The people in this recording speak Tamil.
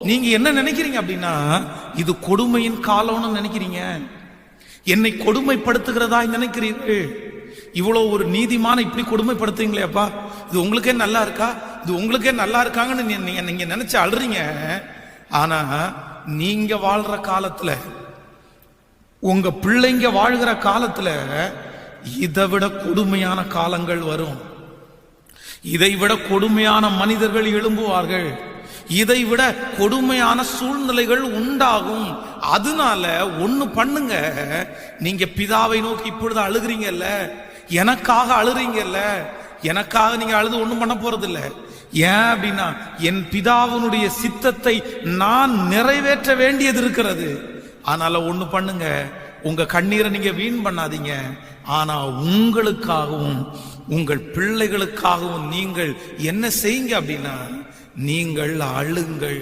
நீங்க என்ன நினைக்கிறீங்க அப்படின்னா, இது கொடுமையின் காலம்னு நினைக்கிறீங்க, என்னை கொடுமைப்படுத்துகிறதா நினைக்கிறீர்கள். இவ்வளவு ஒரு நீதிமான இப்படி கொடுமைப்படுத்துறீங்களே அப்பா, இது உங்களுக்கே நல்லா இருக்கா, இது உங்களுக்கே நல்லா இருக்காங்கன்னு நீங்க நினைச்சு அழுறீங்க. ஆனா நீங்க வாழ்ற காலத்துல, உங்க பிள்ளைங்க வாழ்கிற காலத்துல இதை விட கொடுமையான காலங்கள் வரும். இதை விட கொடுமையான மனிதர்கள் எழும்புவார்கள். இதை விட கொடுமையான சூழ்நிலைகள் உண்டாகும். அதனால ஒண்ணு பண்ணுங்க, நீங்க பிதாவை நோக்கி இப்பொழுது அழுகிறீங்கல்ல, எனக்காக அழுறீங்கல்ல, எனக்காக நீங்க அழுது ஒண்ணும் பண்ண போறது இல்ல. ஏன் அப்படின்னா, என் பிதாவினுடைய சித்தத்தை நான் நிறைவேற்ற வேண்டியது இருக்கிறது. அதனால ஒண்ணு பண்ணுங்க, உங்க கண்ணீரை நீங்க வீண் பண்ணாதீங்க. ஆனா உங்களுக்காகவும் உங்கள் பிள்ளைகளுக்காகவும் நீங்கள் என்ன செய்யுங்க அப்படின்னா, நீங்கள் அழுங்கள்.